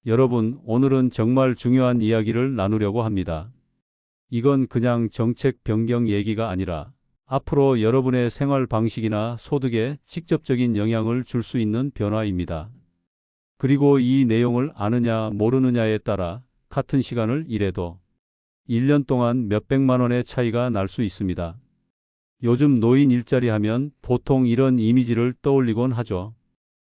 여러분, 오늘은 정말 중요한 이야기를 나누려고 합니다. 이건 그냥 정책 변경 얘기가 아니라 앞으로 여러분의 생활 방식이나 소득에 직접적인 영향을 줄 수 있는 변화입니다. 그리고 이 내용을 아느냐 모르느냐에 따라 같은 시간을 일해도 1년 동안 몇백만 원의 차이가 날 수 있습니다. 요즘 노인 일자리 하면 보통 이런 이미지를 떠올리곤 하죠.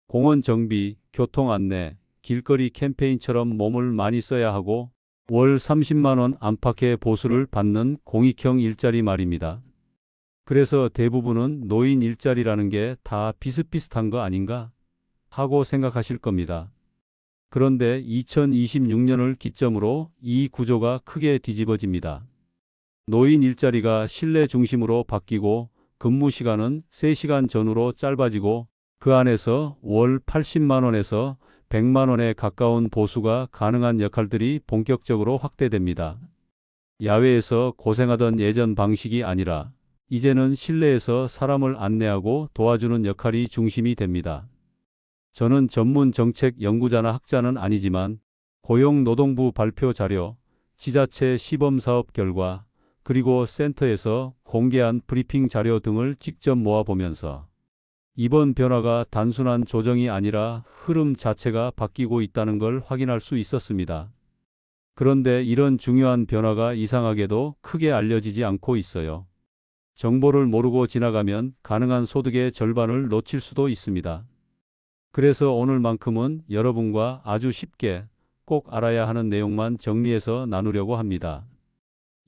공원 정비, 교통 안내, 길거리 캠페인처럼 몸을 많이 써야 하고 월 30만 원 안팎의 보수를 받는 공익형 일자리 말입니다. 그래서 대부분은 노인 일자리라는 게 다 비슷비슷한 거 아닌가 하고 생각하실 겁니다. 그런데 2026년을 기점으로 이 구조가 크게 뒤집어집니다. 노인 일자리가 실내 중심으로 바뀌고 근무 시간은 3시간 전후로 짧아지고 그 안에서 월 80만 원에서 100만 원에 가까운 보수가 가능한 역할들이 본격적으로 확대됩니다. 야외에서 고생하던 예전 방식이 아니라 이제는 실내에서 사람을 안내하고 도와주는 역할이 중심이 됩니다. 저는 전문 정책 연구자나 학자는 아니지만 고용노동부 발표 자료, 지자체 시범사업 결과, 그리고 센터에서 공개한 브리핑 자료 등을 직접 모아보면서 이번 변화가 단순한 조정이 아니라 흐름 자체가 바뀌고 있다는 걸 확인할 수 있었습니다. 그런데 이런 중요한 변화가 이상하게도 크게 알려지지 않고 있어요. 정보를 모르고 지나가면 가능한 소득의 절반을 놓칠 수도 있습니다. 그래서 오늘만큼은 여러분과 아주 쉽게 꼭 알아야 하는 내용만 정리해서 나누려고 합니다.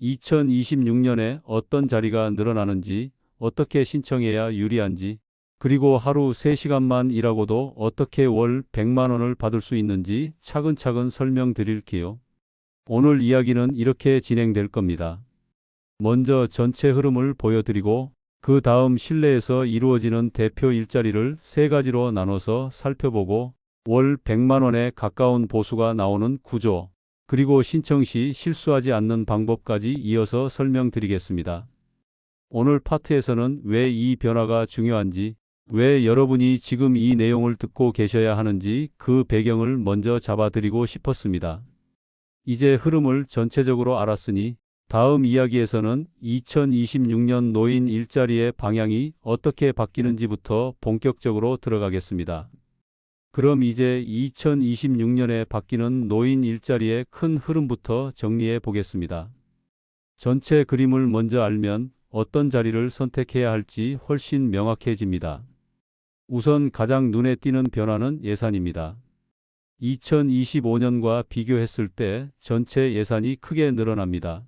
2026년에 어떤 자리가 늘어나는지, 어떻게 신청해야 유리한지, 그리고 하루 3시간만 일하고도 어떻게 월 100만 원을 받을 수 있는지 차근차근 설명드릴게요. 오늘 이야기는 이렇게 진행될 겁니다. 먼저 전체 흐름을 보여드리고 그 다음 실내에서 이루어지는 대표 일자리를 3가지로 나눠서 살펴보고 월 100만 원에 가까운 보수가 나오는 구조, 그리고 신청 시 실수하지 않는 방법까지 이어서 설명드리겠습니다. 오늘 파트에서는 왜 이 변화가 중요한지, 왜 여러분이 지금 이 내용을 듣고 계셔야 하는지 그 배경을 먼저 잡아드리고 싶었습니다. 이제 흐름을 전체적으로 알았으니 다음 이야기에서는 2026년 노인 일자리의 방향이 어떻게 바뀌는지부터 본격적으로 들어가겠습니다. 그럼 이제 2026년에 바뀌는 노인 일자리의 큰 흐름부터 정리해 보겠습니다. 전체 그림을 먼저 알면 어떤 자리를 선택해야 할지 훨씬 명확해집니다. 우선 가장 눈에 띄는 변화는 예산입니다. 2025년과 비교했을 때 전체 예산이 크게 늘어납니다.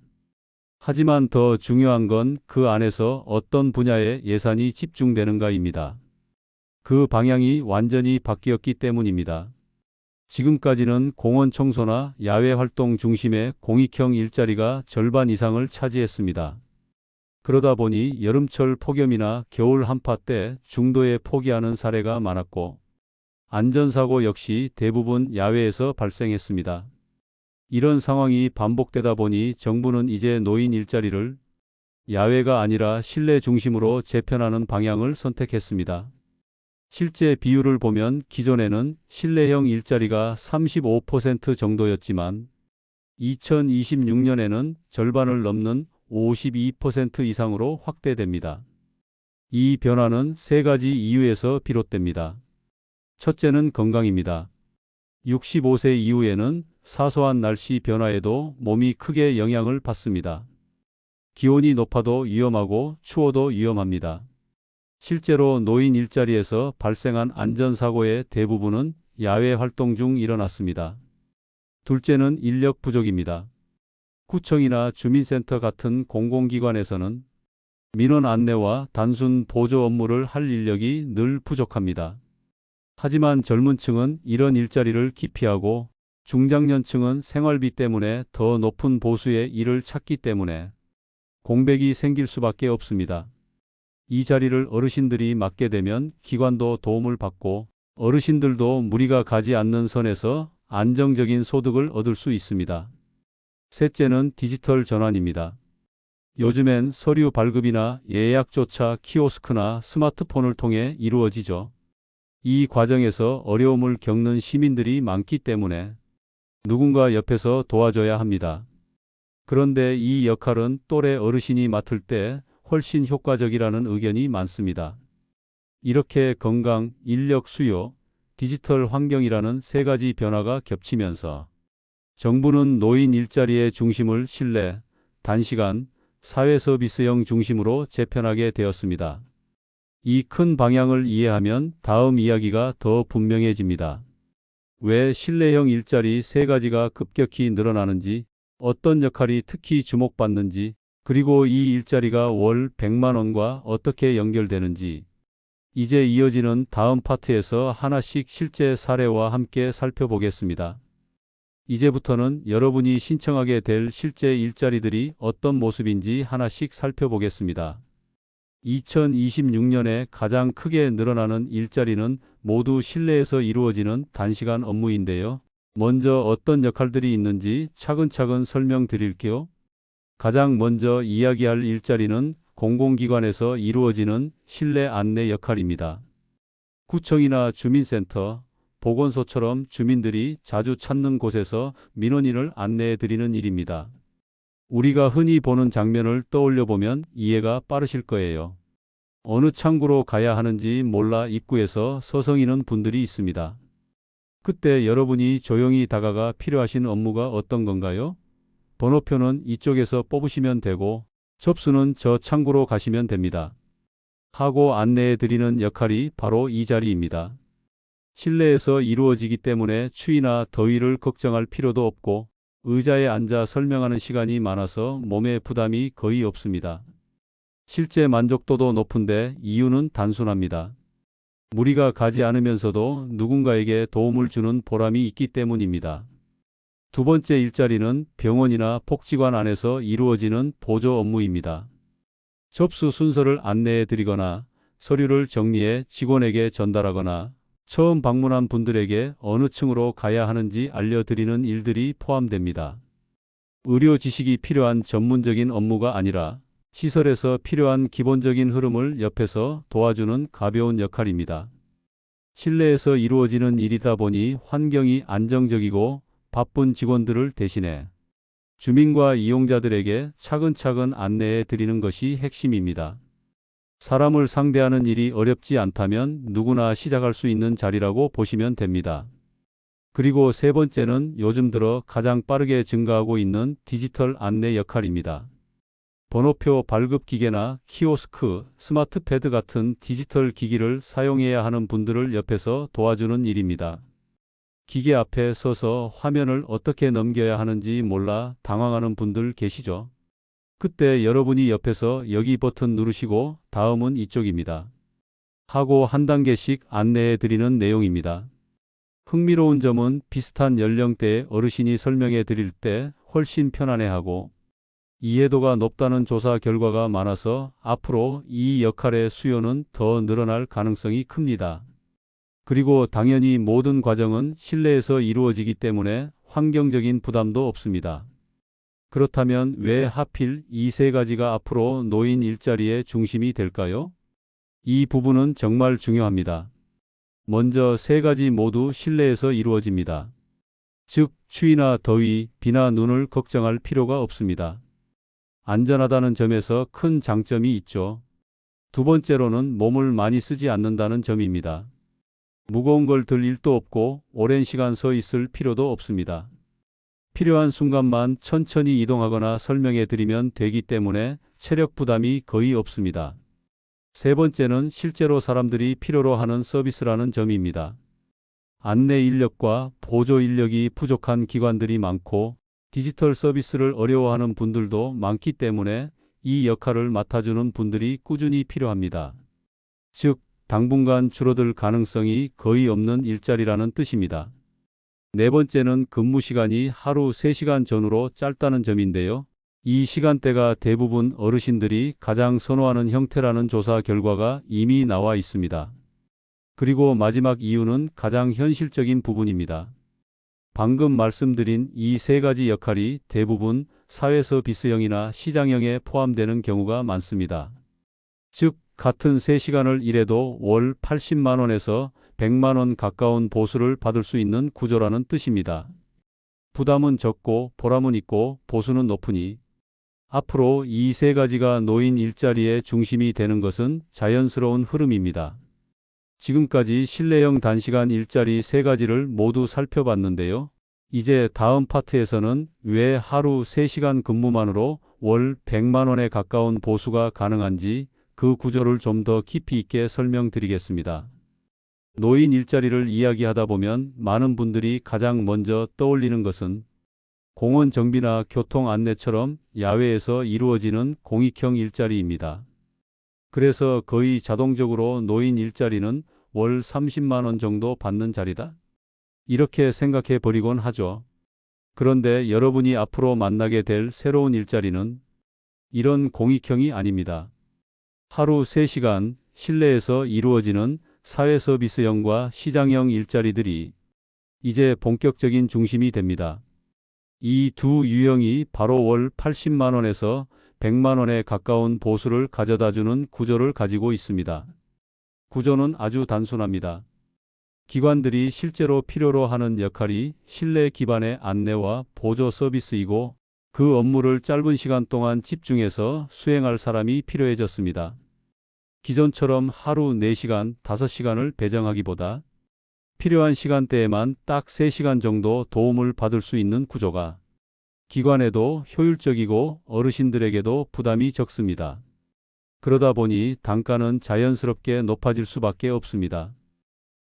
하지만 더 중요한 건 그 안에서 어떤 분야에 예산이 집중되는가입니다. 그 방향이 완전히 바뀌었기 때문입니다. 지금까지는 공원 청소나 야외 활동 중심의 공익형 일자리가 절반 이상을 차지했습니다. 그러다 보니 여름철 폭염이나 겨울 한파 때 중도에 포기하는 사례가 많았고 안전사고 역시 대부분 야외에서 발생했습니다. 이런 상황이 반복되다 보니 정부는 이제 노인 일자리를 야외가 아니라 실내 중심으로 재편하는 방향을 선택했습니다. 실제 비율을 보면 기존에는 실내형 일자리가 35% 정도였지만 2026년에는 절반을 넘는 52% 이상으로 확대됩니다. 이 변화는 3가지 이유에서 비롯됩니다. 첫째는 건강입니다. 65세 이후에는 사소한 날씨 변화에도 몸이 크게 영향을 받습니다. 기온이 높아도 위험하고 추워도 위험합니다. 실제로 노인 일자리에서 발생한 안전사고의 대부분은 야외 활동 중 일어났습니다. 둘째는 인력 부족입니다. 구청이나 주민센터 같은 공공기관에서는 민원 안내와 단순 보조 업무를 할 인력이 늘 부족합니다. 하지만 젊은 층은 이런 일자리를 기피하고 중장년층은 생활비 때문에 더 높은 보수의 일을 찾기 때문에 공백이 생길 수밖에 없습니다. 이 자리를 어르신들이 맡게 되면 기관도 도움을 받고 어르신들도 무리가 가지 않는 선에서 안정적인 소득을 얻을 수 있습니다. 셋째는 디지털 전환입니다. 요즘엔 서류 발급이나 예약조차 키오스크나 스마트폰을 통해 이루어지죠. 이 과정에서 어려움을 겪는 시민들이 많기 때문에 누군가 옆에서 도와줘야 합니다. 그런데 이 역할은 또래 어르신이 맡을 때 훨씬 효과적이라는 의견이 많습니다. 이렇게 건강, 인력 수요, 디지털 환경이라는 세 가지 변화가 겹치면서 정부는 노인 일자리의 중심을 실내, 단시간, 사회 서비스형 중심으로 재편하게 되었습니다. 이 큰 방향을 이해하면 다음 이야기가 더 분명해집니다. 왜 실내형 일자리 세 가지가 급격히 늘어나는지, 어떤 역할이 특히 주목받는지, 그리고 이 일자리가 월 100만 원과 어떻게 연결되는지, 이제 이어지는 다음 파트에서 하나씩 실제 사례와 함께 살펴보겠습니다. 이제부터는 여러분이 신청하게 될 실제 일자리들이 어떤 모습인지 하나씩 살펴보겠습니다. 2026년에 가장 크게 늘어나는 일자리는 모두 실내에서 이루어지는 단시간 업무인데요. 먼저 어떤 역할들이 있는지 차근차근 설명드릴게요. 가장 먼저 이야기할 일자리는 공공기관에서 이루어지는 실내 안내 역할입니다. 구청이나 주민센터, 보건소처럼 주민들이 자주 찾는 곳에서 민원인을 안내해 드리는 일입니다. 우리가 흔히 보는 장면을 떠올려 보면 이해가 빠르실 거예요. 어느 창구로 가야 하는지 몰라 입구에서 서성이는 분들이 있습니다. 그때 여러분이 조용히 다가가 필요하신 업무가 어떤 건가요? 번호표는 이쪽에서 뽑으시면 되고 접수는 저 창구로 가시면 됩니다. 하고 안내해 드리는 역할이 바로 이 자리입니다. 실내에서 이루어지기 때문에 추위나 더위를 걱정할 필요도 없고 의자에 앉아 설명하는 시간이 많아서 몸에 부담이 거의 없습니다. 실제 만족도도 높은데 이유는 단순합니다. 무리가 가지 않으면서도 누군가에게 도움을 주는 보람이 있기 때문입니다. 두 번째 일자리는 병원이나 복지관 안에서 이루어지는 보조 업무입니다. 접수 순서를 안내해 드리거나 서류를 정리해 직원에게 전달하거나 처음 방문한 분들에게 어느 층으로 가야 하는지 알려드리는 일들이 포함됩니다. 의료 지식이 필요한 전문적인 업무가 아니라 시설에서 필요한 기본적인 흐름을 옆에서 도와주는 가벼운 역할입니다. 실내에서 이루어지는 일이다 보니 환경이 안정적이고 바쁜 직원들을 대신해 주민과 이용자들에게 차근차근 안내해 드리는 것이 핵심입니다. 사람을 상대하는 일이 어렵지 않다면 누구나 시작할 수 있는 자리라고 보시면 됩니다. 그리고 세 번째는 요즘 들어 가장 빠르게 증가하고 있는 디지털 안내 역할입니다. 번호표 발급 기계나 키오스크, 스마트패드 같은 디지털 기기를 사용해야 하는 분들을 옆에서 도와주는 일입니다. 기계 앞에 서서 화면을 어떻게 넘겨야 하는지 몰라 당황하는 분들 계시죠? 그때 여러분이 옆에서 여기 버튼 누르시고 다음은 이쪽입니다. 하고 한 단계씩 안내해 드리는 내용입니다. 흥미로운 점은 비슷한 연령대의 어르신이 설명해 드릴 때 훨씬 편안해하고 이해도가 높다는 조사 결과가 많아서 앞으로 이 역할의 수요는 더 늘어날 가능성이 큽니다. 그리고 당연히 모든 과정은 실내에서 이루어지기 때문에 환경적인 부담도 없습니다. 그렇다면 왜 하필 이 세 가지가 앞으로 노인 일자리의 중심이 될까요? 이 부분은 정말 중요합니다. 먼저 세 가지 모두 실내에서 이루어집니다. 즉, 추위나 더위, 비나 눈을 걱정할 필요가 없습니다. 안전하다는 점에서 큰 장점이 있죠. 두 번째로는 몸을 많이 쓰지 않는다는 점입니다. 무거운 걸 들 일도 없고 오랜 시간 서 있을 필요도 없습니다. 필요한 순간만 천천히 이동하거나 설명해 드리면 되기 때문에 체력 부담이 거의 없습니다. 세 번째는 실제로 사람들이 필요로 하는 서비스라는 점입니다. 안내 인력과 보조 인력이 부족한 기관들이 많고 디지털 서비스를 어려워하는 분들도 많기 때문에 이 역할을 맡아주는 분들이 꾸준히 필요합니다. 즉, 당분간 줄어들 가능성이 거의 없는 일자리라는 뜻입니다. 네 번째는 근무 시간이 하루 3시간 전후로 짧다는 점인데요. 이 시간대가 대부분 어르신들이 가장 선호하는 형태라는 조사 결과가 이미 나와 있습니다. 그리고 마지막 이유는 가장 현실적인 부분입니다. 방금 말씀드린 이 세 가지 역할이 대부분 사회 서비스형이나 시장형에 포함되는 경우가 많습니다. 즉, 같은 3시간을 일해도 월 80만 원에서 100만 원 가까운 보수를 받을 수 있는 구조라는 뜻입니다. 부담은 적고 보람은 있고 보수는 높으니 앞으로 이 세 가지가 노인 일자리의 중심이 되는 것은 자연스러운 흐름입니다. 지금까지 실내형 단시간 일자리 세 가지를 모두 살펴봤는데요. 이제 다음 파트에서는 왜 하루 3시간 근무만으로 월 100만 원에 가까운 보수가 가능한지 그 구조를 좀 더 깊이 있게 설명드리겠습니다. 노인 일자리를 이야기하다 보면 많은 분들이 가장 먼저 떠올리는 것은 공원 정비나 교통 안내처럼 야외에서 이루어지는 공익형 일자리입니다. 그래서 거의 자동적으로 노인 일자리는 월 30만 원 정도 받는 자리다? 이렇게 생각해 버리곤 하죠. 그런데 여러분이 앞으로 만나게 될 새로운 일자리는 이런 공익형이 아닙니다. 하루 3시간 실내에서 이루어지는 사회 서비스형과 시장형 일자리들이 이제 본격적인 중심이 됩니다. 이 두 유형이 바로 월 80만 원에서 100만 원에 가까운 보수를 가져다주는 구조를 가지고 있습니다. 구조는 아주 단순합니다. 기관들이 실제로 필요로 하는 역할이 실내 기반의 안내와 보조 서비스이고 그 업무를 짧은 시간 동안 집중해서 수행할 사람이 필요해졌습니다. 기존처럼 하루 4시간, 5시간을 배정하기보다 필요한 시간대에만 딱 3시간 정도 도움을 받을 수 있는 구조가 기관에도 효율적이고 어르신들에게도 부담이 적습니다. 그러다 보니 단가는 자연스럽게 높아질 수밖에 없습니다.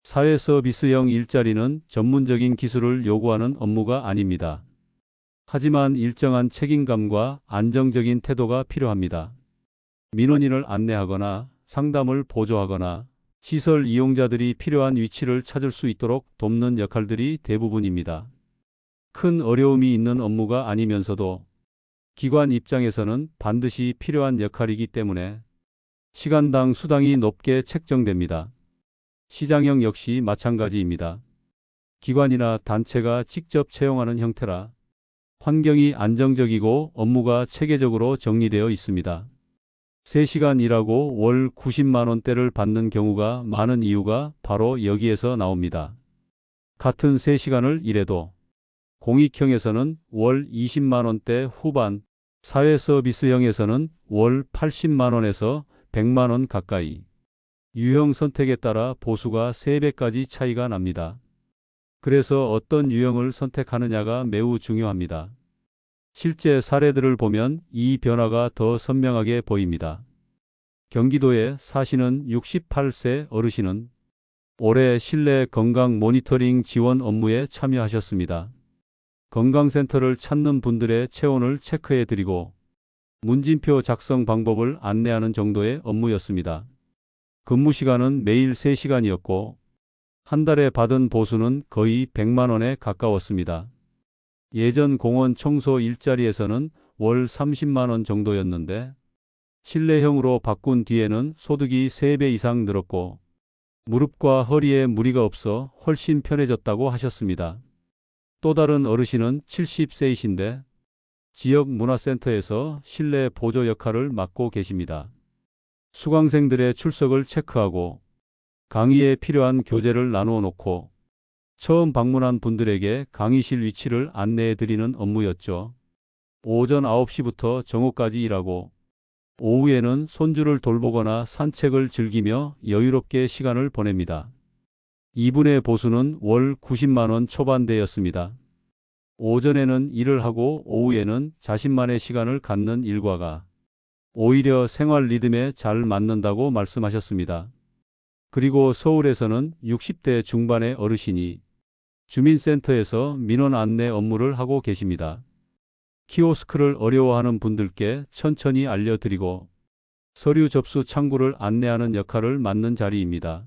사회 서비스형 일자리는 전문적인 기술을 요구하는 업무가 아닙니다. 하지만 일정한 책임감과 안정적인 태도가 필요합니다. 민원인을 안내하거나 상담을 보조하거나 시설 이용자들이 필요한 위치를 찾을 수 있도록 돕는 역할들이 대부분입니다. 큰 어려움이 있는 업무가 아니면서도 기관 입장에서는 반드시 필요한 역할이기 때문에 시간당 수당이 높게 책정됩니다. 시장형 역시 마찬가지입니다. 기관이나 단체가 직접 채용하는 형태라 환경이 안정적이고 업무가 체계적으로 정리되어 있습니다. 3시간 일하고 월 90만 원대를 받는 경우가 많은 이유가 바로 여기에서 나옵니다. 같은 3시간을 일해도 공익형에서는 월 20만 원대 후반, 사회 서비스형에서는 월 80만 원에서 100만 원 가까이. 유형 선택에 따라 보수가 3배까지 차이가 납니다. 그래서 어떤 유형을 선택하느냐가 매우 중요합니다. 실제 사례들을 보면 이 변화가 더 선명하게 보입니다. 경기도에 사시는 68세 어르신은 올해 실내 건강 모니터링 지원 업무에 참여하셨습니다. 건강센터를 찾는 분들의 체온을 체크해 드리고 문진표 작성 방법을 안내하는 정도의 업무였습니다. 근무 시간은 매일 3시간이었고 한 달에 받은 보수는 거의 100만 원에 가까웠습니다. 예전 공원 청소 일자리에서는 월 30만 원 정도였는데 실내형으로 바꾼 뒤에는 소득이 3배 이상 늘었고 무릎과 허리에 무리가 없어 훨씬 편해졌다고 하셨습니다. 또 다른 어르신은 70세이신데 지역 문화센터에서 실내 보조 역할을 맡고 계십니다. 수강생들의 출석을 체크하고 강의에 필요한 교재를 나누어 놓고 처음 방문한 분들에게 강의실 위치를 안내해 드리는 업무였죠. 오전 9시부터 정오까지 일하고 오후에는 손주를 돌보거나 산책을 즐기며 여유롭게 시간을 보냅니다. 이분의 보수는 월 90만 원 초반대였습니다. 오전에는 일을 하고 오후에는 자신만의 시간을 갖는 일과가 오히려 생활 리듬에 잘 맞는다고 말씀하셨습니다. 그리고 서울에서는 60대 중반의 어르신이 주민센터에서 민원 안내 업무를 하고 계십니다. 키오스크를 어려워하는 분들께 천천히 알려드리고 서류 접수 창구를 안내하는 역할을 맡는 자리입니다.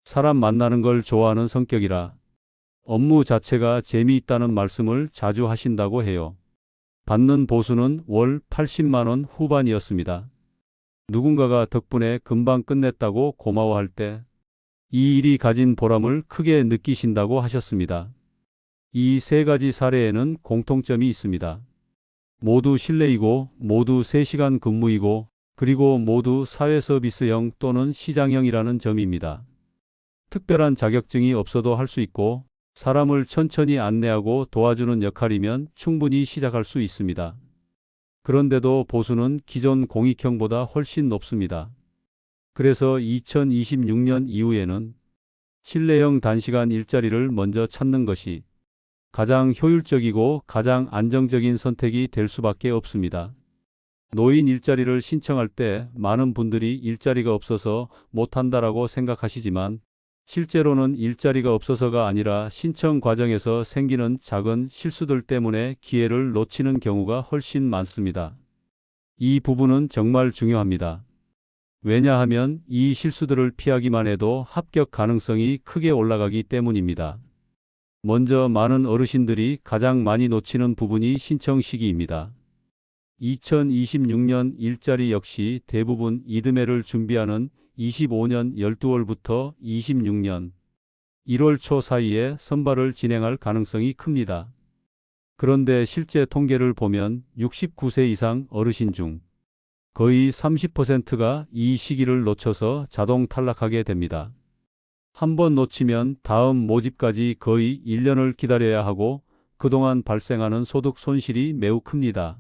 사람 만나는 걸 좋아하는 성격이라 업무 자체가 재미있다는 말씀을 자주 하신다고 해요. 받는 보수는 월 80만 원 후반이었습니다. 누군가가 덕분에 금방 끝냈다고 고마워할 때 이 일이 가진 보람을 크게 느끼신다고 하셨습니다. 이 세 가지 사례에는 공통점이 있습니다. 모두 실내이고 모두 3시간 근무이고 그리고 모두 사회 서비스형 또는 시장형이라는 점입니다. 특별한 자격증이 없어도 할 수 있고 사람을 천천히 안내하고 도와주는 역할이면 충분히 시작할 수 있습니다. 그런데도 보수는 기존 공익형보다 훨씬 높습니다. 그래서 2026년 이후에는 실내형 단시간 일자리를 먼저 찾는 것이 가장 효율적이고 가장 안정적인 선택이 될 수밖에 없습니다. 노인 일자리를 신청할 때 많은 분들이 일자리가 없어서 못한다라고 생각하시지만 실제로는 일자리가 없어서가 아니라 신청 과정에서 생기는 작은 실수들 때문에 기회를 놓치는 경우가 훨씬 많습니다. 이 부분은 정말 중요합니다. 왜냐하면 이 실수들을 피하기만 해도 합격 가능성이 크게 올라가기 때문입니다. 먼저 많은 어르신들이 가장 많이 놓치는 부분이 신청 시기입니다. 2026년 일자리 역시 대부분 이듬해를 준비하는 25년 12월부터 26년 1월 초 사이에 선발을 진행할 가능성이 큽니다. 그런데 실제 통계를 보면 69세 이상 어르신 중 거의 30%가 이 시기를 놓쳐서 자동 탈락하게 됩니다. 한번 놓치면 다음 모집까지 거의 1년을 기다려야 하고 그동안 발생하는 소득 손실이 매우 큽니다.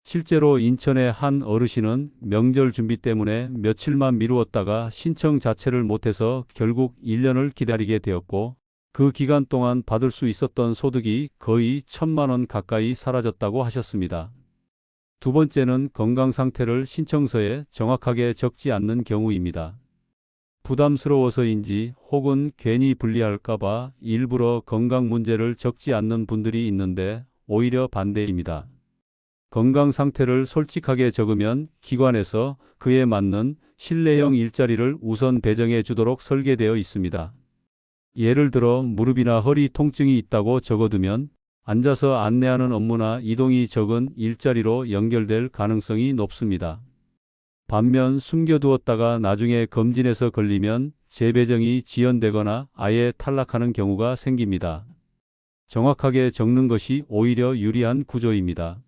실제로 인천의 한 어르신은 명절 준비 때문에 며칠만 미루었다가 신청 자체를 못해서 결국 1년을 기다리게 되었고 그 기간 동안 받을 수 있었던 소득이 거의 1,000만 원 가까이 사라졌다고 하셨습니다. 두 번째는 건강 상태를 신청서에 정확하게 적지 않는 경우입니다. 부담스러워서인지 혹은 괜히 불리할까봐 일부러 건강 문제를 적지 않는 분들이 있는데 오히려 반대입니다. 건강 상태를 솔직하게 적으면 기관에서 그에 맞는 실내형 일자리를 우선 배정해 주도록 설계되어 있습니다. 예를 들어 무릎이나 허리 통증이 있다고 적어두면 앉아서 안내하는 업무나 이동이 적은 일자리로 연결될 가능성이 높습니다. 반면 숨겨두었다가 나중에 검진에서 걸리면 재배정이 지연되거나 아예 탈락하는 경우가 생깁니다. 정확하게 적는 것이 오히려 유리한 구조입니다.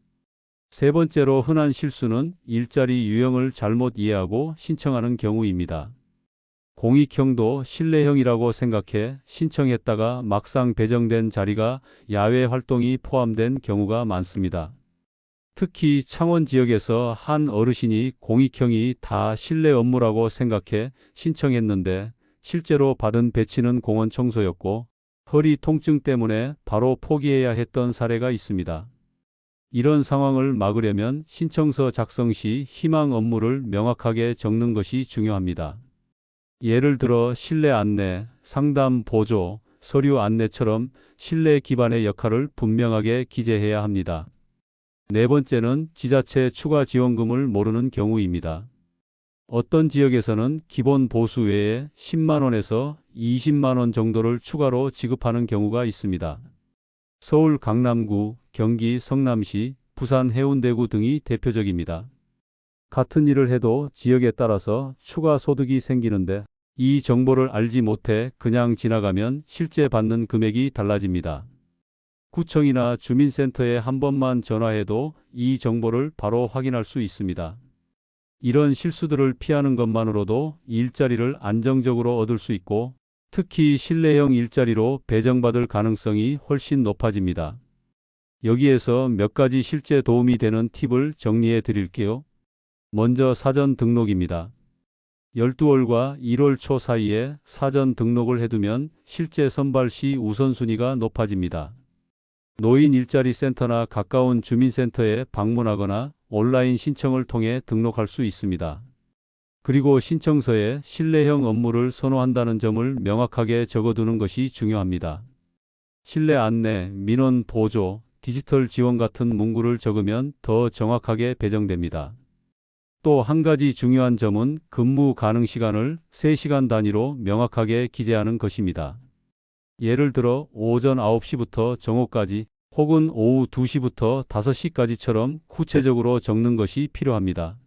세 번째로 흔한 실수는 일자리 유형을 잘못 이해하고 신청하는 경우입니다. 공익형도 실내형이라고 생각해 신청했다가 막상 배정된 자리가 야외 활동이 포함된 경우가 많습니다. 특히 창원 지역에서 한 어르신이 공익형이 다 실내 업무라고 생각해 신청했는데 실제로 받은 배치는 공원 청소였고 허리 통증 때문에 바로 포기해야 했던 사례가 있습니다. 이런 상황을 막으려면 신청서 작성 시 희망 업무를 명확하게 적는 것이 중요합니다. 예를 들어 실내 안내, 상담 보조, 서류 안내처럼 실내 기반의 역할을 분명하게 기재해야 합니다. 네 번째는 지자체 추가 지원금을 모르는 경우입니다. 어떤 지역에서는 기본 보수 외에 10만 원에서 20만 원 정도를 추가로 지급하는 경우가 있습니다. 서울 강남구, 경기 성남시, 부산 해운대구 등이 대표적입니다. 같은 일을 해도 지역에 따라서 추가 소득이 생기는데 이 정보를 알지 못해 그냥 지나가면 실제 받는 금액이 달라집니다. 구청이나 주민센터에 한 번만 전화해도 이 정보를 바로 확인할 수 있습니다. 이런 실수들을 피하는 것만으로도 일자리를 안정적으로 얻을 수 있고 특히 실내형 일자리로 배정받을 가능성이 훨씬 높아집니다. 여기에서 몇 가지 실제 도움이 되는 팁을 정리해 드릴게요. 먼저 사전 등록입니다. 12월과 1월 초 사이에 사전 등록을 해두면 실제 선발 시 우선순위가 높아집니다. 노인 일자리 센터나 가까운 주민센터에 방문하거나 온라인 신청을 통해 등록할 수 있습니다. 그리고 신청서에 실내형 업무를 선호한다는 점을 명확하게 적어두는 것이 중요합니다. 실내 안내, 민원 보조, 디지털 지원 같은 문구를 적으면 더 정확하게 배정됩니다. 또 한 가지 중요한 점은 근무 가능 시간을 3시간 단위로 명확하게 기재하는 것입니다. 예를 들어 오전 9시부터 정오까지 혹은 오후 2시부터 5시까지처럼 구체적으로 적는 것이 필요합니다.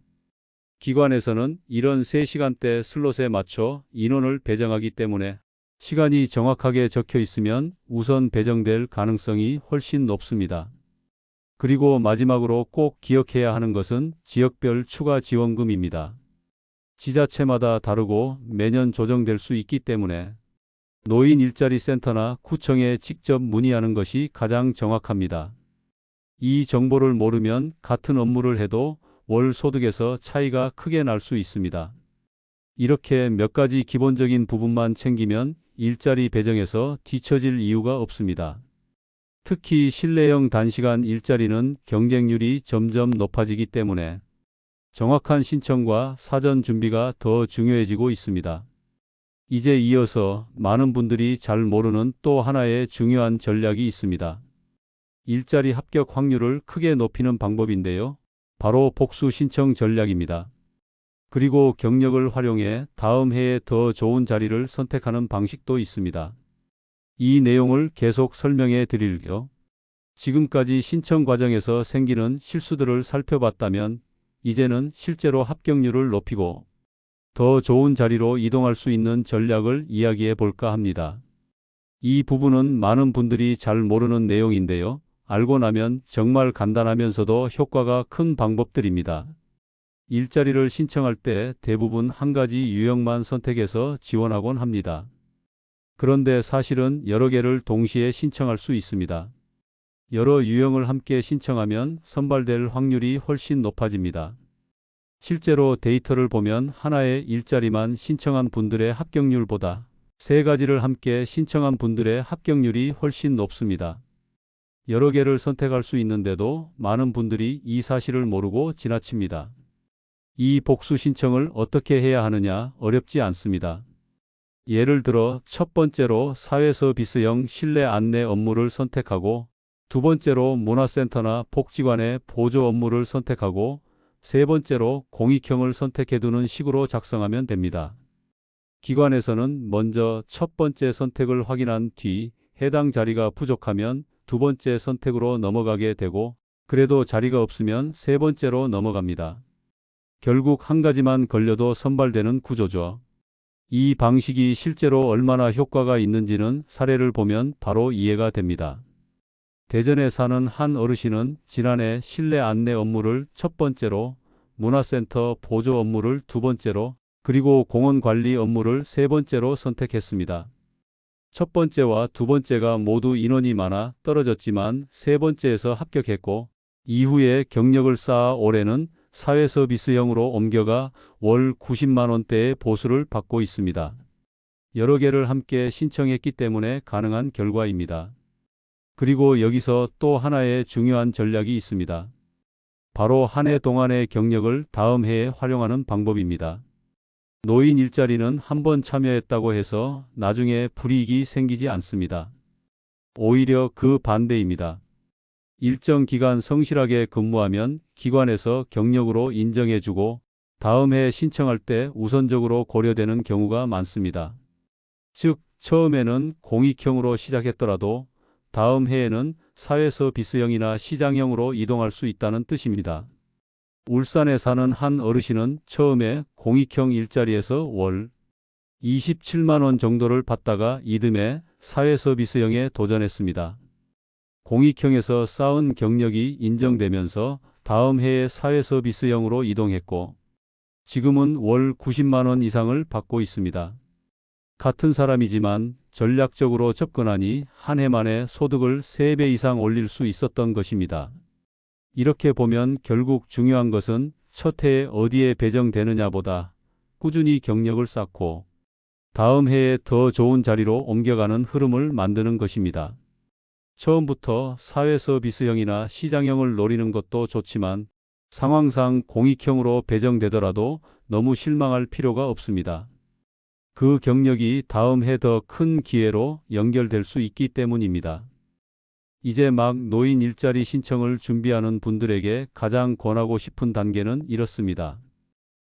기관에서는 이런 3시간대 슬롯에 맞춰 인원을 배정하기 때문에 시간이 정확하게 적혀 있으면 우선 배정될 가능성이 훨씬 높습니다. 그리고 마지막으로 꼭 기억해야 하는 것은 지역별 추가 지원금입니다. 지자체마다 다르고 매년 조정될 수 있기 때문에 노인 일자리 센터나 구청에 직접 문의하는 것이 가장 정확합니다. 이 정보를 모르면 같은 업무를 해도 월 소득에서 차이가 크게 날 수 있습니다. 이렇게 몇 가지 기본적인 부분만 챙기면 일자리 배정에서 뒤처질 이유가 없습니다. 특히 실내형 단시간 일자리는 경쟁률이 점점 높아지기 때문에 정확한 신청과 사전 준비가 더 중요해지고 있습니다. 이제 이어서 많은 분들이 잘 모르는 또 하나의 중요한 전략이 있습니다. 일자리 합격 확률을 크게 높이는 방법인데요. 바로 복수 신청 전략입니다. 그리고 경력을 활용해 다음 해에 더 좋은 자리를 선택하는 방식도 있습니다. 이 내용을 계속 설명해 드릴게요. 지금까지 신청 과정에서 생기는 실수들을 살펴봤다면 이제는 실제로 합격률을 높이고 더 좋은 자리로 이동할 수 있는 전략을 이야기해 볼까 합니다. 이 부분은 많은 분들이 잘 모르는 내용인데요. 알고 나면 정말 간단하면서도 효과가 큰 방법들입니다. 일자리를 신청할 때 대부분 한 가지 유형만 선택해서 지원하곤 합니다. 그런데 사실은 여러 개를 동시에 신청할 수 있습니다. 여러 유형을 함께 신청하면 선발될 확률이 훨씬 높아집니다. 실제로 데이터를 보면 하나의 일자리만 신청한 분들의 합격률보다 세 가지를 함께 신청한 분들의 합격률이 훨씬 높습니다. 여러 개를 선택할 수 있는데도 많은 분들이 이 사실을 모르고 지나칩니다. 이 복수 신청을 어떻게 해야 하느냐 어렵지 않습니다. 예를 들어 첫 번째로 사회서비스형 실내 안내 업무를 선택하고 두 번째로 문화센터나 복지관의 보조 업무를 선택하고 세 번째로 공익형을 선택해두는 식으로 작성하면 됩니다. 기관에서는 먼저 첫 번째 선택을 확인한 뒤 해당 자리가 부족하면 두 번째 선택으로 넘어가게 되고 그래도 자리가 없으면 세 번째로 넘어갑니다. 결국 한 가지만 걸려도 선발되는 구조죠. 이 방식이 실제로 얼마나 효과가 있는지는 사례를 보면 바로 이해가 됩니다. 대전에 사는 한 어르신은 지난해 실내 안내 업무를 첫 번째로, 문화센터 보조 업무를 두 번째로, 그리고 공원 관리 업무를 세 번째로 선택했습니다. 첫 번째와 두 번째가 모두 인원이 많아 떨어졌지만 세 번째에서 합격했고 이후에 경력을 쌓아 올해는 사회서비스형으로 옮겨가 월 90만 원대의 보수를 받고 있습니다. 여러 개를 함께 신청했기 때문에 가능한 결과입니다. 그리고 여기서 또 하나의 중요한 전략이 있습니다. 바로 한 해 동안의 경력을 다음 해에 활용하는 방법입니다. 노인 일자리는 한번 참여했다고 해서 나중에 불이익이 생기지 않습니다. 오히려 그 반대입니다. 일정 기간 성실하게 근무하면 기관에서 경력으로 인정해주고 다음 해 신청할 때 우선적으로 고려되는 경우가 많습니다. 즉, 처음에는 공익형으로 시작했더라도 다음 해에는 사회서비스형이나 시장형으로 이동할 수 있다는 뜻입니다. 울산에 사는 한 어르신은 처음에 공익형 일자리에서 월 27만 원 정도를 받다가 이듬해 사회서비스형에 도전했습니다. 공익형에서 쌓은 경력이 인정되면서 다음 해에 사회서비스형으로 이동했고 지금은 월 90만 원 이상을 받고 있습니다. 같은 사람이지만 전략적으로 접근하니 한 해 만에 소득을 3배 이상 올릴 수 있었던 것입니다. 이렇게 보면 결국 중요한 것은 첫 해에 어디에 배정되느냐보다 꾸준히 경력을 쌓고 다음 해에 더 좋은 자리로 옮겨가는 흐름을 만드는 것입니다. 처음부터 사회서비스형이나 시장형을 노리는 것도 좋지만 상황상 공익형으로 배정되더라도 너무 실망할 필요가 없습니다. 그 경력이 다음 해 더 큰 기회로 연결될 수 있기 때문입니다. 이제 막 노인 일자리 신청을 준비하는 분들에게 가장 권하고 싶은 단계는 이렇습니다.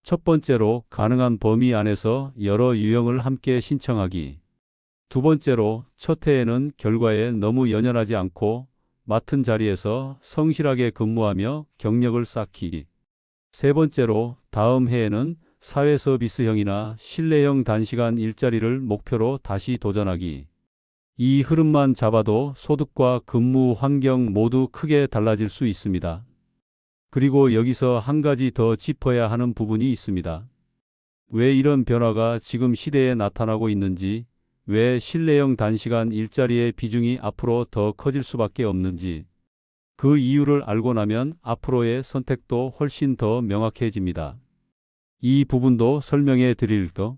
첫 번째로 가능한 범위 안에서 여러 유형을 함께 신청하기. 두 번째로 첫 해에는 결과에 너무 연연하지 않고 맡은 자리에서 성실하게 근무하며 경력을 쌓기. 세 번째로 다음 해에는 사회서비스형이나 실내형 단시간 일자리를 목표로 다시 도전하기. 이 흐름만 잡아도 소득과 근무 환경 모두 크게 달라질 수 있습니다. 그리고 여기서 한 가지 더 짚어야 하는 부분이 있습니다. 왜 이런 변화가 지금 시대에 나타나고 있는지, 왜 실내형 단시간 일자리의 비중이 앞으로 더 커질 수밖에 없는지, 그 이유를 알고 나면 앞으로의 선택도 훨씬 더 명확해집니다. 이 부분도 설명해 드릴게요.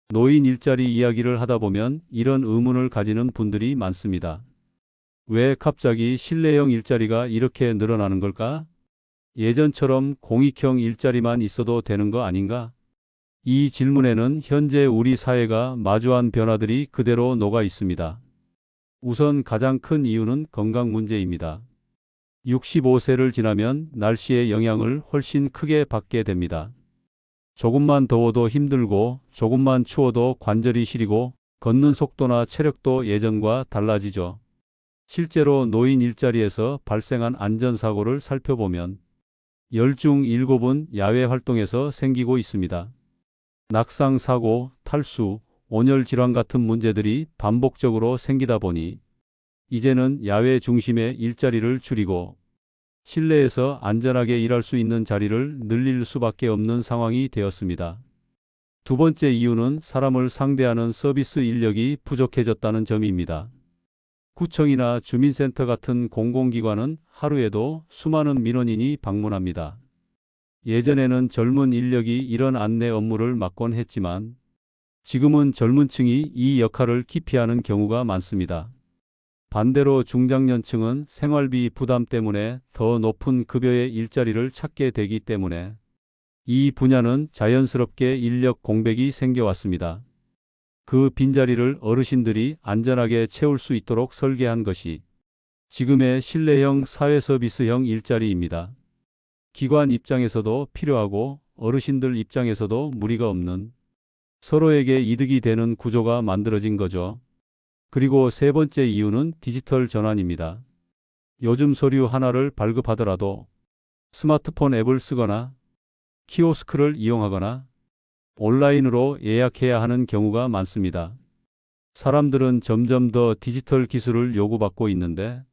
노인 일자리 이야기를 하다 보면 이런 의문을 가지는 분들이 많습니다. 왜 갑자기 실내형 일자리가 이렇게 늘어나는 걸까? 예전처럼 공익형 일자리만 있어도 되는 거 아닌가? 이 질문에는 현재 우리 사회가 마주한 변화들이 그대로 녹아 있습니다. 우선 가장 큰 이유는 건강 문제입니다. 65세를 지나면 날씨의 영향을 훨씬 크게 받게 됩니다. 조금만 더워도 힘들고 조금만 추워도 관절이 시리고 걷는 속도나 체력도 예전과 달라지죠. 실제로 노인 일자리에서 발생한 안전사고를 살펴보면 10중 7은 야외 활동에서 생기고 있습니다. 낙상 사고, 탈수, 온열 질환 같은 문제들이 반복적으로 생기다 보니 이제는 야외 중심의 일자리를 줄이고 실내에서 안전하게 일할 수 있는 자리를 늘릴 수밖에 없는 상황이 되었습니다. 두 번째 이유는 사람을 상대하는 서비스 인력이 부족해졌다는 점입니다. 구청이나 주민센터 같은 공공기관은 하루에도 수많은 민원인이 방문합니다. 예전에는 젊은 인력이 이런 안내 업무를 맡곤 했지만 지금은 젊은 층이 이 역할을 기피하는 경우가 많습니다. 반대로 중장년층은 생활비 부담 때문에 더 높은 급여의 일자리를 찾게 되기 때문에 이 분야는 자연스럽게 인력 공백이 생겨왔습니다. 그 빈자리를 어르신들이 안전하게 채울 수 있도록 설계한 것이 지금의 실내형 사회서비스형 일자리입니다. 기관 입장에서도 필요하고 어르신들 입장에서도 무리가 없는 서로에게 이득이 되는 구조가 만들어진 거죠. 그리고 세 번째 이유는 디지털 전환입니다. 요즘 서류 하나를 발급하더라도 스마트폰 앱을 쓰거나 키오스크를 이용하거나 온라인으로 예약해야 하는 경우가 많습니다. 사람들은 점점 더 디지털 기술을 요구받고 있는데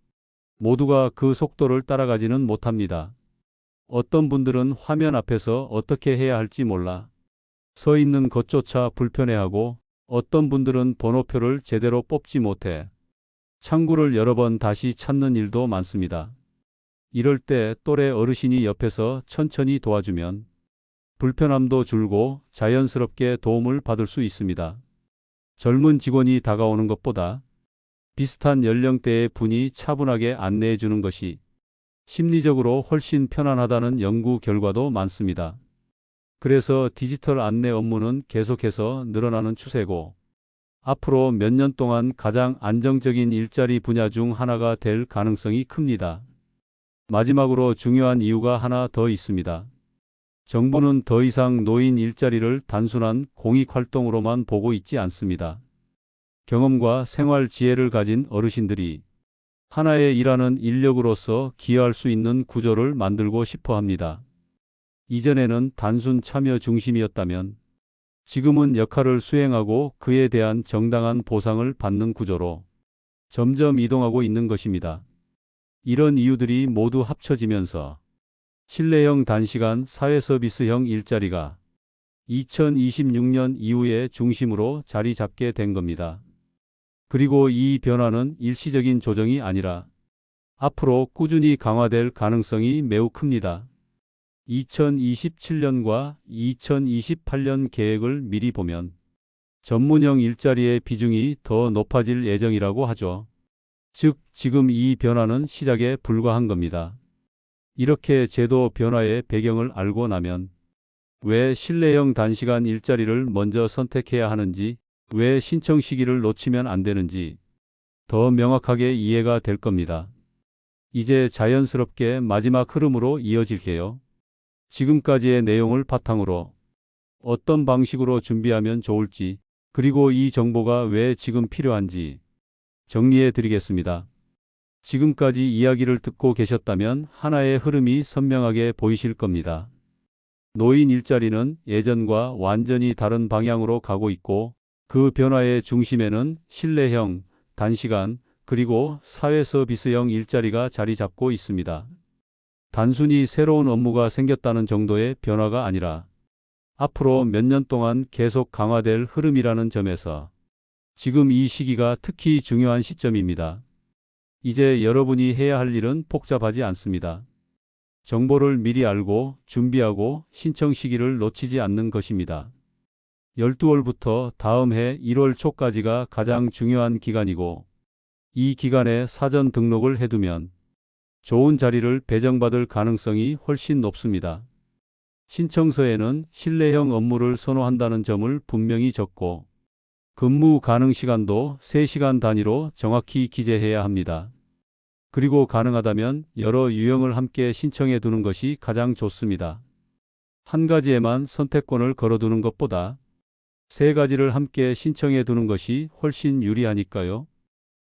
모두가 그 속도를 따라가지는 못합니다. 어떤 분들은 화면 앞에서 어떻게 해야 할지 몰라 서 있는 것조차 불편해하고 어떤 분들은 번호표를 제대로 뽑지 못해 창구를 여러 번 다시 찾는 일도 많습니다. 이럴 때 또래 어르신이 옆에서 천천히 도와주면 불편함도 줄고 자연스럽게 도움을 받을 수 있습니다. 젊은 직원이 다가오는 것보다 비슷한 연령대의 분이 차분하게 안내해 주는 것이 심리적으로 훨씬 편안하다는 연구 결과도 많습니다. 그래서 디지털 안내 업무는 계속해서 늘어나는 추세고 앞으로 몇 년 동안 가장 안정적인 일자리 분야 중 하나가 될 가능성이 큽니다. 마지막으로 중요한 이유가 하나 더 있습니다. 정부는 더 이상 노인 일자리를 단순한 공익활동으로만 보고 있지 않습니다. 경험과 생활 지혜를 가진 어르신들이 하나의 일하는 인력으로서 기여할 수 있는 구조를 만들고 싶어 합니다. 이전에는 단순 참여 중심이었다면 지금은 역할을 수행하고 그에 대한 정당한 보상을 받는 구조로 점점 이동하고 있는 것입니다. 이런 이유들이 모두 합쳐지면서 실내형 단시간 사회서비스형 일자리가 2026년 이후에 중심으로 자리 잡게 된 겁니다. 그리고 이 변화는 일시적인 조정이 아니라 앞으로 꾸준히 강화될 가능성이 매우 큽니다. 2027년과 2028년 계획을 미리 보면 전문형 일자리의 비중이 더 높아질 예정이라고 하죠. 즉, 지금 이 변화는 시작에 불과한 겁니다. 이렇게 제도 변화의 배경을 알고 나면 왜 실내형 단시간 일자리를 먼저 선택해야 하는지, 왜 신청 시기를 놓치면 안 되는지 더 명확하게 이해가 될 겁니다. 이제 자연스럽게 마지막 흐름으로 이어질게요. 지금까지의 내용을 바탕으로 어떤 방식으로 준비하면 좋을지, 그리고 이 정보가 왜 지금 필요한지 정리해 드리겠습니다. 지금까지 이야기를 듣고 계셨다면 하나의 흐름이 선명하게 보이실 겁니다. 노인 일자리는 예전과 완전히 다른 방향으로 가고 있고 그 변화의 중심에는 실내형, 단시간, 그리고 사회서비스형 일자리가 자리 잡고 있습니다. 단순히 새로운 업무가 생겼다는 정도의 변화가 아니라 앞으로 몇 년 동안 계속 강화될 흐름이라는 점에서 지금 이 시기가 특히 중요한 시점입니다. 이제 여러분이 해야 할 일은 복잡하지 않습니다. 정보를 미리 알고 준비하고 신청 시기를 놓치지 않는 것입니다. 12월부터 다음 해 1월 초까지가 가장 중요한 기간이고, 이 기간에 사전 등록을 해두면 좋은 자리를 배정받을 가능성이 훨씬 높습니다. 신청서에는 실내형 업무를 선호한다는 점을 분명히 적고, 근무 가능 시간도 3시간 단위로 정확히 기재해야 합니다. 그리고 가능하다면 여러 유형을 함께 신청해 두는 것이 가장 좋습니다. 한 가지에만 선택권을 걸어두는 것보다 3가지를 함께 신청해 두는 것이 훨씬 유리하니까요.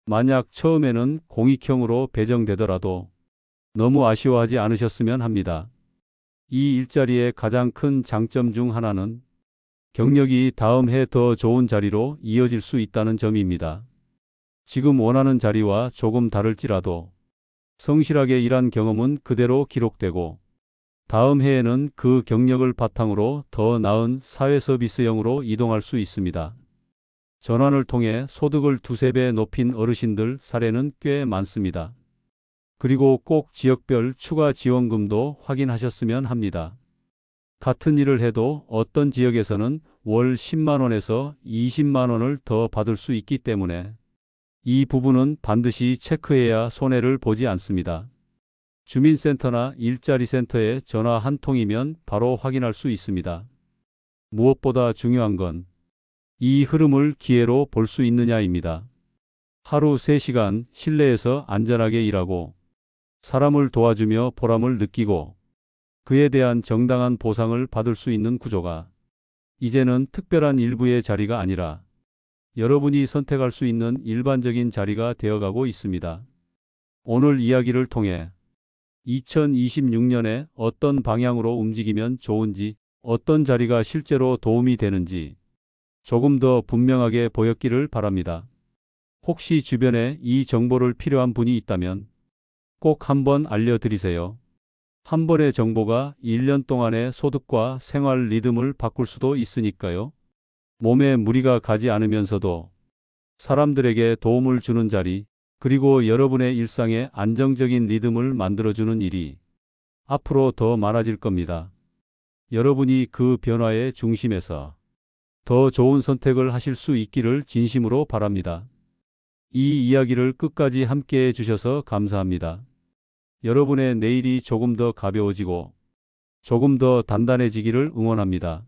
만약 처음에는 공익형으로 배정되더라도 너무 아쉬워하지 않으셨으면 합니다. 이 일자리의 가장 큰 장점 중 하나는 경력이 다음 해 더 좋은 자리로 이어질 수 있다는 점입니다. 지금 원하는 자리와 조금 다를지라도 성실하게 일한 경험은 그대로 기록되고, 다음 해에는 그 경력을 바탕으로 더 나은 사회 서비스형으로 이동할 수 있습니다. 전환을 통해 소득을 2~3배 높인 어르신들 사례는 꽤 많습니다. 그리고 꼭 지역별 추가 지원금도 확인하셨으면 합니다. 같은 일을 해도 어떤 지역에서는 월 10만 원에서 20만 원을 더 받을 수 있기 때문에 이 부분은 반드시 체크해야 손해를 보지 않습니다. 주민센터나 일자리센터에 전화 한 통이면 바로 확인할 수 있습니다. 무엇보다 중요한 건 이 흐름을 기회로 볼 수 있느냐입니다. 하루 3시간 실내에서 안전하게 일하고 사람을 도와주며 보람을 느끼고 그에 대한 정당한 보상을 받을 수 있는 구조가 이제는 특별한 일부의 자리가 아니라 여러분이 선택할 수 있는 일반적인 자리가 되어가고 있습니다. 오늘 이야기를 통해 2026년에 어떤 방향으로 움직이면 좋은지, 어떤 자리가 실제로 도움이 되는지 조금 더 분명하게 보였기를 바랍니다. 혹시 주변에 이 정보를 필요한 분이 있다면 꼭 한번 알려드리세요. 한 번의 정보가 1년 동안의 소득과 생활 리듬을 바꿀 수도 있으니까요. 몸에 무리가 가지 않으면서도 사람들에게 도움을 주는 자리, 그리고 여러분의 일상에 안정적인 리듬을 만들어주는 일이 앞으로 더 많아질 겁니다. 여러분이 그 변화의 중심에서 더 좋은 선택을 하실 수 있기를 진심으로 바랍니다. 이 이야기를 끝까지 함께 해주셔서 감사합니다. 여러분의 내일이 조금 더 가벼워지고 조금 더 단단해지기를 응원합니다.